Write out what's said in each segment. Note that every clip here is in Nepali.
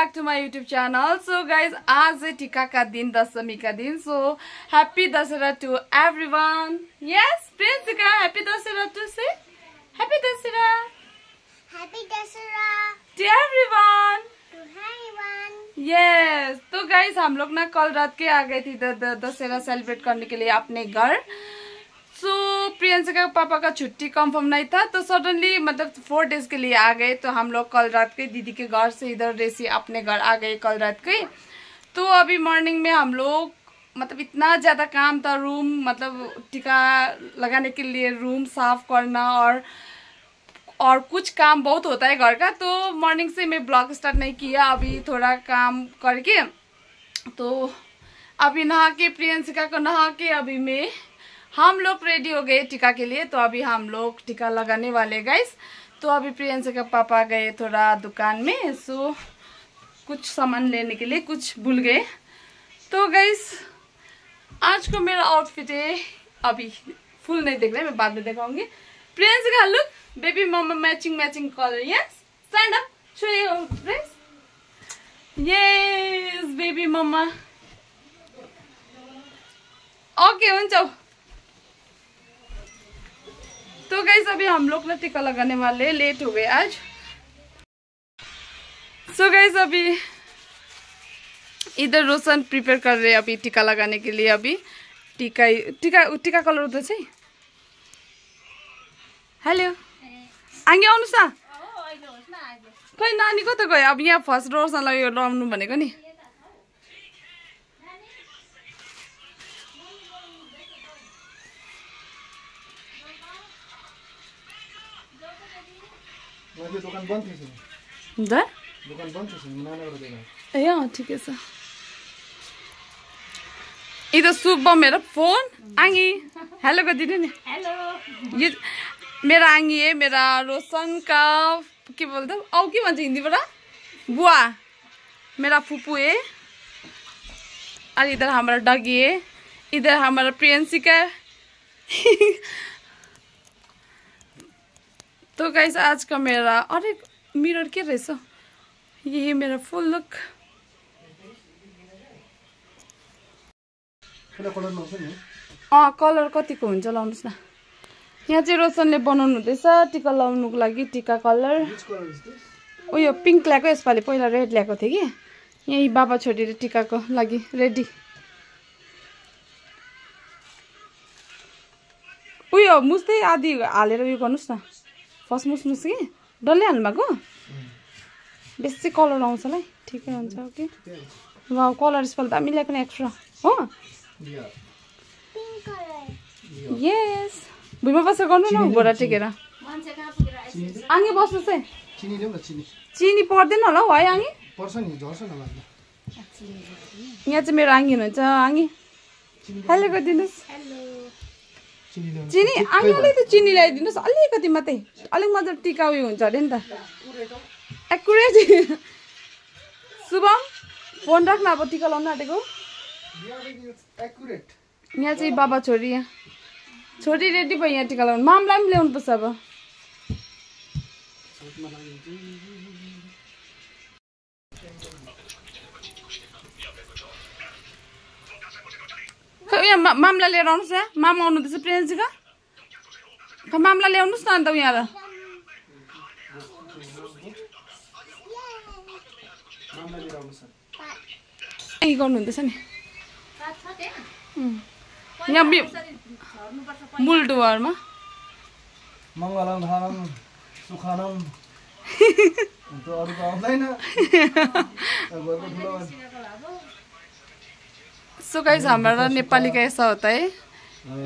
back to my YouTube channel. So guys, आज है टीका का दिन, दशमी का दिन. So happy Dasara to everyone. Yes, Priyanka, happy Dasara to say. Happy Dasara. Happy Dasara To everyone. to everyone. Yes. तो guys हम लोग ना कल रात के आ गए थे दशहरा सेलिब्रेट करने के लिए अपने घर. तो प्रियंका का पापा का छुट्टी कंफर्म नहीं था तो सडनली मतलब 4 डेज के लिए आ गए. तो हम लोग कल रात के दीदी के घर से इधर रेसी अपने घर आ गए कल रात के. तो अभी मॉर्निंग में हम लोग मतलब इतना ज़्यादा काम था. रूम मतलब टीका लगाने के लिए रूम साफ करना और कुछ काम बहुत होता है घर का. तो मॉर्निंग से मैं ब्लॉग स्टार्ट नहीं किया. अभी थोड़ा काम करके तो अभी नहा के प्रियंका को नहा के अभी मैं हम लोग रेडी हो गए टीका के लिए. तो अभी हम लोग टीका लगाने वाले गाइस. तो अभी प्रियंका का पापा गए थोड़ा दुकान में. सो कुछ सामान लेने के लिए कुछ भूल गए. तो गाइस आज को मेरा आउटफिट है. अभी फुल नहीं देख रहे, मैं बाद में दिखाऊंगी. Priyanka look baby mama matching colour. Yes stand up show your dress. Yes baby mama. Okay हुन्छ. तो गाइस अभी हम लोग ना टीका लगाने वाले, लेट हो गए आज. सो गाइस अभी इधर रोशन प्रिपेयर कर रहे हैं अभी टीका लगाने के लिए. अभी टीका कलर उधर चाहिँ. हेलो आगे आउनुहोस् न. खै नानी कता गयो. अब यहाँ फर्स्ट रोशनलाई यो लाउनु भनेको नि. दोकान बन्द थिएछ. दोकान बन्द थिएछ. नानाबाट दिएको. ए अँ ठिकै छ. इधर शुभम मेरा फोन आंगी हेलो गरिदिनु नि. हेलो. ये मेरा आंगी है. मेरा रोशन का के बोलते औ के भन्छ हिन्दीबाट बुआ. मेरा फुपू है. और इधर हमारा डगी है. इधर हमारा प्रियंका. तो गाइस आज का मेरा अरे मिरर के रहेछ. यही मेरा फुल लुक. कलर कतिको हुन्छ लाउनुहोस् न. यहाँ चाहिँ रोशनले बनाउनु हुँदैछ टीका लाउनुको लागि. टीका कलर उयो पिङ्क ल्याएको यसपालि. पहिला रेड ल्याएको थिएँ कि. यही बाबा छोरीले टीकाको लागि रेडी. उयो मुस्दै आधी हालेर उयो गर्नुहोस् न. फर्स्ट मुस्नुहोस् कि डल्लै हाल्नु भएको. बेसी कलर आउँछ होला है. ठिकै हुन्छ कि. कलर यसपालि दामी ल्याएको नि एक्स्ट्रा हो. Pink color. यस भुइँमा बसेर गर्नु न घोडा टेकेर. आँगी बस्नुहोस् है. चिनी ल्याऊ न. चिनी पर्दैन होला हौ है आँगी. पर्छ नि, झर्छ न लाग्दा. यहाँ चाहिँ मेरो आँगी हुनुहुन्छ. आँगी हेलो गरिदिनुहोस्. चिनी आँगी अलिकति चिनी ल्याइदिनुहोस् अलिकति मात्रै. अलिक मजाले टिका उयो हुन्छ अरे नि त. एकुरेट. शुभम फोन राख्न. अब टिका लाउनु आँटेको. यहाँ चाहिँ बाबा छोरी. यहाँ छोरी रेडी भयो. यहाँ टिका लाउनु. मामलाई पनि ल्याउनु पर्छ अब. यहाँ मामला लिएर आउनुहोस्. यहाँ मामा आउनु हुँदैछ प्रियन्का. मामला ल्याउनुहोस् न अन्त यहाँ. यही गर्नु हुँदैछ नि. यहाँ बुलडुवारमा मङ्गलम धारम सुखनम. त्यो अरु त आउँदैन. सो गाइस हमारा नेपाली का ऐसा होता है.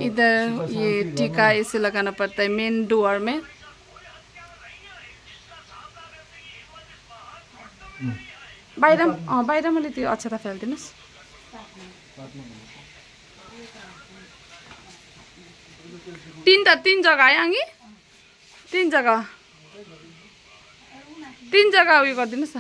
इधर ये टीका ऐसे लगाना पड़ता है मेन डोर में. बाहिर मैले त्यो अक्षता फालिदिनुहोस्. तीन जग्गा है आँगी. तीन जग्गा उयो गरिदिनुहोस् न.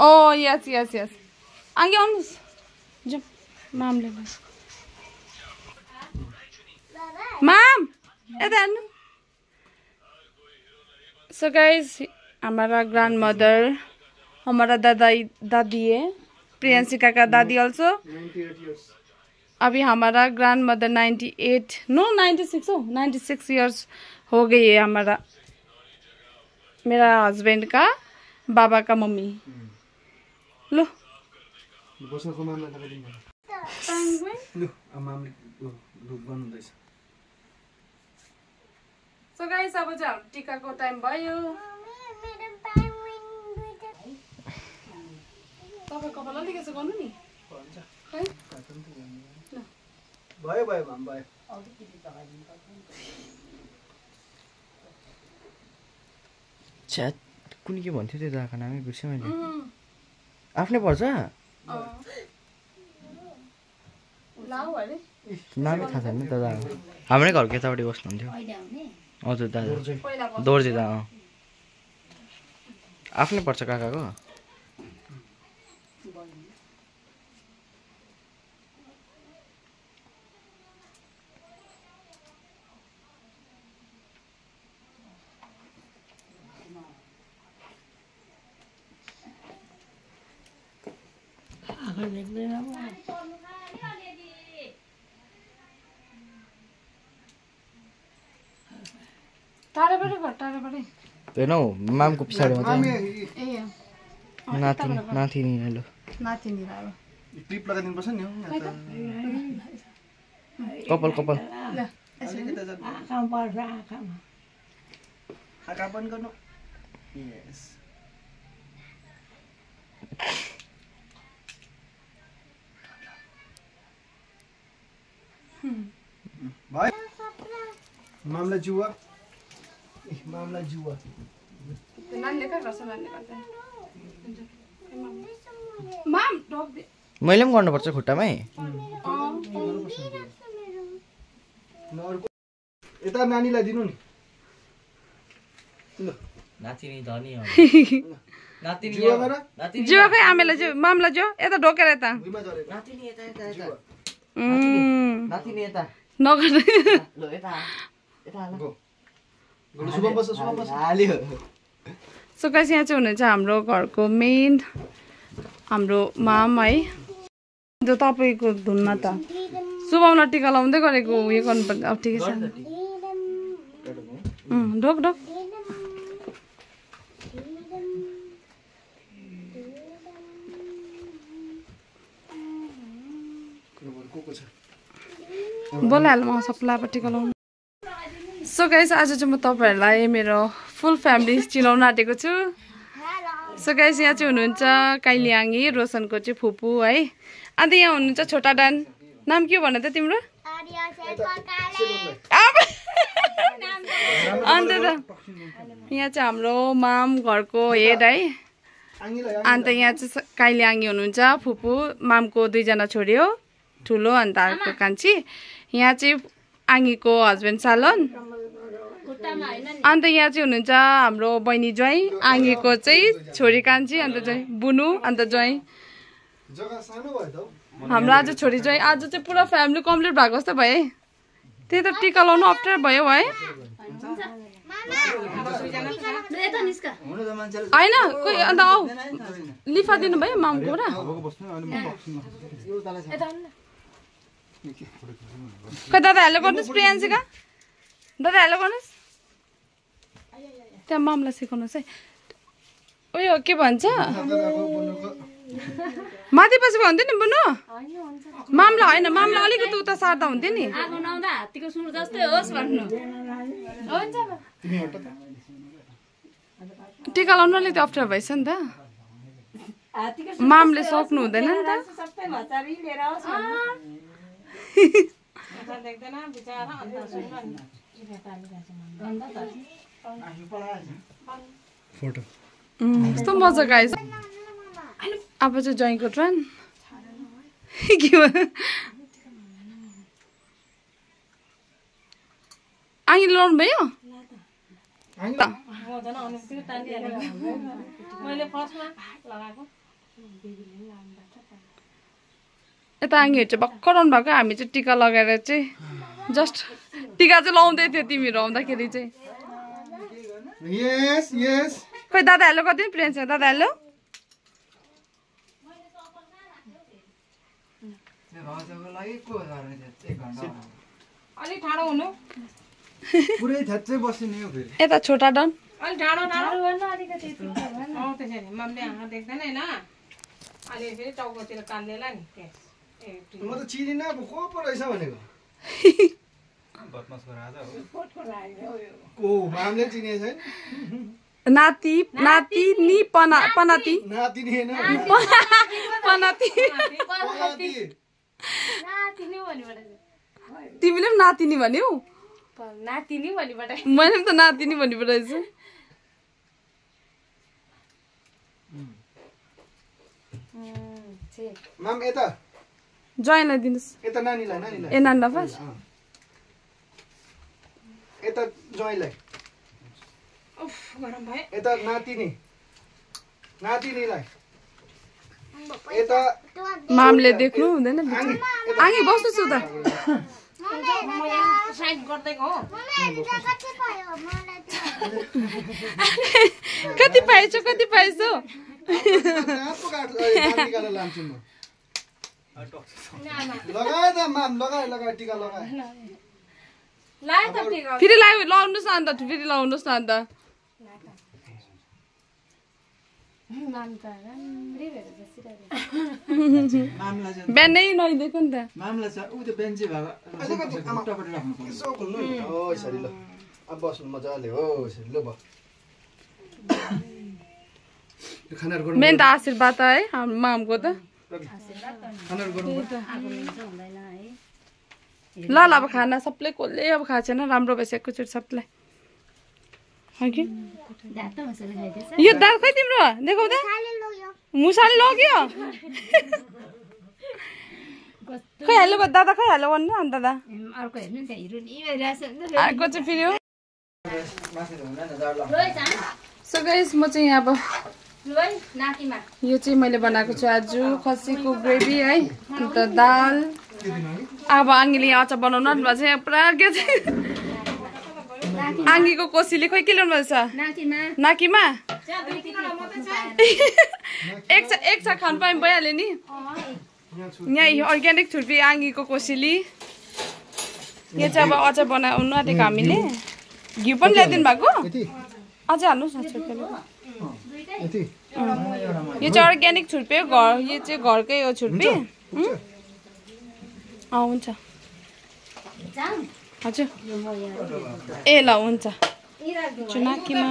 ओ यस आँगी आउनुहोस्. जाउँ मामले माम यता हेर्नु. सो गाइस हमारा ग्रैंड मदर, हमारा दादी है, प्रियंशिका का दादी ऑल्सो 98 years. अभी हमारा ग्रैंड मदर 96 इयर्स हो गई है हमारा, मेरा हस्बैंड का बाबा का मम्मी। लो बस्नको मामला लगाइदिनु लु आमाले लु बन्दैछ। सो गाइस अब चाहिँ हाम्रो टिकाको टाइम भयो। तपाईँ कपाल अलिक यसो गर्नु नि। भयो भयो भाम भयो। छ्याट कुनी के भन्थ्यो त्यो दाको नामै बिर्सेँ मैले। आफ्नै पर्छ नामै थाहा छैन दादा, हाम्रै घरको यतापट्टि बस्नुहुन्थ्यो। हजुर दादा दोर्जे दा आफ्नै पर्छ काकाको। हेर्नु मामको पछाडि मात्रै नातिनी हेलो क्लिप लगाइदिनु पर्छ नि। कपाल कपाल आँखा बन्द गर्नु। यस भाइ मामला जुवा मामला जुवा मैले पनि गर्नुपर्छ खुट्टामै। यता नानीलाई दिनु नि। नातिनी धनी हो। जो खै आमेलाई जो मामला जो यता ढोकेर यता नातिनी यता यता यता नातिनी यता नगर। ल यता यता गो शुभम बस शुभम बस हाल्यो। सो गाइस यहाँ चाहिँ हुनुहुन्छ हाम्रो घरको मेन हाम्रो माम है, जो तपाईँको धुनमा त शुभमलाई टिका लाउँदै गरेको उयो गर्नुपर्छ। अब ठिकै छ ढोक ढोक। बोलाइहाल्नु म सबलाई अब टिका लाउनु। सो गाइस आज चाहिँ म तपाईँहरूलाई मेरो फुल फ्यामिली चिनाउन आँटेको छु। सो गाइस यहाँ चाहिँ हुनुहुन्छ काइलियाङ्गी, रोशनको चाहिँ फुपू है। अन्त यहाँ हुनुहुन्छ छोटा डान, नाम के भन त तिम्रो? अन्त त यहाँ चाहिँ हाम्रो माम घरको हेड है। अन्त यहाँ चाहिँ काइलियाङ्गी हुनुहुन्छ फुपू, मामको 2 जना छोरी हो, ठुलो अन्त अर्को कान्छी। यहाँ चाहिँ आङ्गीको हस्बेन्ड सालन। अन्त यहाँ चाहिँ हुनुहुन्छ हाम्रो बहिनी ज्वाइँ, आङ्गीको चाहिँ छोरी कान्छी, अन्त चाहिँ बुनु, अन्त ज्वाइँ हाम्रो। आज छोरी ज्वाइँ आज चाहिँ पुरा फ्यामिली कम्प्लिट भएको जस्तो भयो है। त्यही त टिका लाउनु अप्ठ्यारो भयो है। होइन कोही अन्त आऊ लिफा दिनु भयो मामकोबाट। खै दादा हेलो गर्नुहोस्, प्रियन्शिका दादा हेलो गर्नुहोस्। त्यहाँ मामलाई सिकाउनुहोस् है। उयो के भन्छ माथि पछि भन्थ्यो नि बुनु, मामला होइन मामला अलिकति उता सार्दा हुन्थ्यो नि। टिका लाउनु अलिकति अप्ठ्यारो भएछ नि त, मामले सक्नु हुँदैन नि त। कस्तो मजाको आएछ। अब चाहिँ ज्वाइँको टर्न के भयो आङ्गी लाउनु भयो। यता आङ्गीहरू चाहिँ भर्खर आउनु भएको, हामी चाहिँ टिका लगाएर चाहिँ जस्ट टिका चाहिँ लाउँदै थियो तिमीहरू आउँदाखेरि चाहिँ। Yes, yes. खोइ दादा हेलो कति प्रियन्सिका दादा हेलो अलि ठाडो हुनु पुरै थ्याच्चै बसिने हो फेरि यता छोटा डन अलि ठाडो ठाडो अलिकति त्यसरी मम्मीले आँखा देख्दैन होइन अलि फेरि टाउकोतिर कान्देला नि म त चिनिनँ अब को पो रहेछ भनेको को मामले चिने छैन नाति नाति नि पनाति नाति नि हैन पनाति तिमीले पनि नातिनी भन्यौ नातिनी भनिबाट मैले पनि त नातिनी भनिपठाएछु माम यता ज्वाइनलाई दिनुहोस् यता नानीलाई नानीलाई ए नानीलाई फर्स्ट यता ज्वाइँलाई उफ गरम भयो यता नातिनीलाई यता मामले देख्नु हुँदैन आगे बस्नुहोस् उता साइड गर्दैको हो कति पाएछौ कति पाएछौ लान्छु म लगाए त माम लगाए टिका लगाए लाए त टिका फेरि लाउनुहोस् न अन्त फेरि लाउनुहोस् न अन्त बिहानै नदिएको नि त मामला छ उ त बेन्ची भएको टपटि राख्नु पर्छ यसो खुल्नु हो यसरी ल अब बस्नु मजाले हो यसरी ल भ खानाहरु गर्नु मेन त आशीर्वाद है हाम्रो मामको त खानाहरु गर्नु ल अब खाना सबले कसले अब खाएको छैन राम्रो भइसकेको छु सबलाई यो दाल खै तिम्रो देखाउ त मुसाले लग्यो खै हाल्यो दादा खै हाल्यो भन्नु अन्त दादा अर्को हेर्नु नि हिरो नि भइरहेछ अर्को चाहिँ फेरि हो सो गाइस म चाहिँ यहाँ अब नातिमा यो चाहिँ मैले बनाएको छु आज खसीको ग्रेभी है अन्त दाल अब आङ्गीले यहाँ अचार बनाउनु भएको चाहिँ पुरा के आङ्गीको कोसीले खोइ के ल्याउनु भएछ नाकीमा एक छ खानु पाए भइहाल्यो नि यहाँ अर्ग्यानिक छुर्पी आङ्गीको कोसेली यो चाहिँ अब अचार बनाउनु आँटेको हामीले घिउ पनि ल्याइदिनु भएको अझै हाल्नुहोस् न छुर्पीले यो चाहिँ अर्ग्यानिक छुर्पी हो घर यो चाहिँ घरकै हो छुर्पी हुन्छ हजुर ए ल हुन्छ चुनाकीमा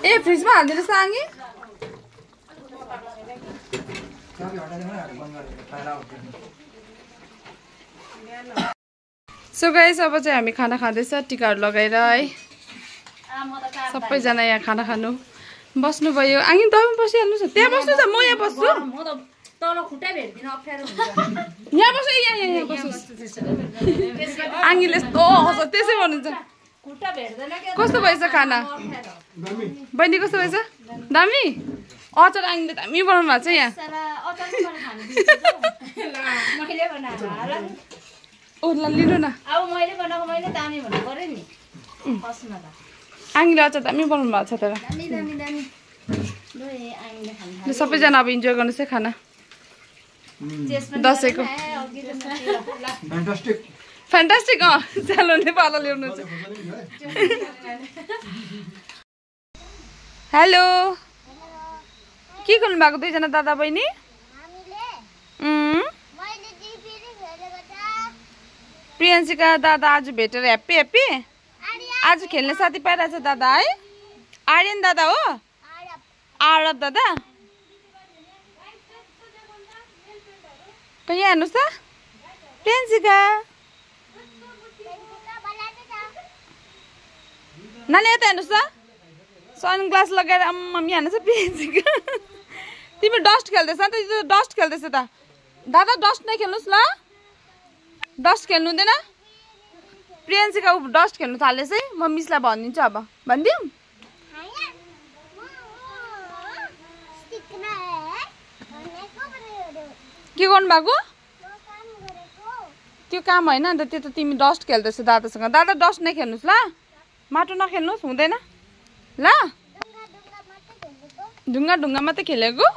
ए फ्रिजमा हालिदिनुहोस् त आङ्गी सो गाइस अब चाहिँ हामी खाना खाँदैछ टिकाहरू लगाएर है सबैजना यहाँ खाना खानु बस्नुभयो आङ्गी तपाईँ बसिहाल्नुहोस् न त्यहाँ बस्नु त म यहाँ बस्छु यहाँ बस्नु यहाँ बस्नुहोस् आङ्गीले यस्तो हँस त्यसै भन्नुहुन्छ कस्तो भएछ खाना बहिनी कस्तो भएछ दामी अचार आङ्गीले दामी बनाउनु भएको छ यहाँ ओ ल लिनु न आङ्गीले अचार दामी बनाउनु भएको छ तर सबैजना अब इन्जोय गर्नुहोस् है खाना दसैँको फ्यान्टास्टिक चालो नेपाल ल्याउनु हेलो के गर्नु भएको दुईजना दादा बहिनी प्रियन्सिका दादा आज भेटेर ह्याप्पी ह्याप्पी आज खेल्ने साथी पाइरहेछ दादा है आर्यन दादा हो आरब दादा यहाँ हेर्नुहोस् त प्रियन्सिका नानी यता हेर्नुहोस् त सनग्लास लगाएर मम्मी हाल्नुहोस् प्रियन्सिका तिमी डस्ट खेल्दैछ नि त डस्ट खेल्दैछ त दादा डस्ट नै खेल्नुहोस् ल डस्ट खेल्नु हुँदैन प्रियन्सिका ऊ डस्ट खेल्नु थालेछ है म मिसलाई भनिदिन्छु अब भनिदिउँ के गर्नु भएको त्यो काम होइन अन्त त्यो त तिमी डस्ट खेल्दैछौ दादासँग दादा डस्ट नै खेल्नुहोस् ल माटो नखेल्नुहोस् हुँदैन ल ढुङ्गा ढुङ्गा मात्रै खेलेको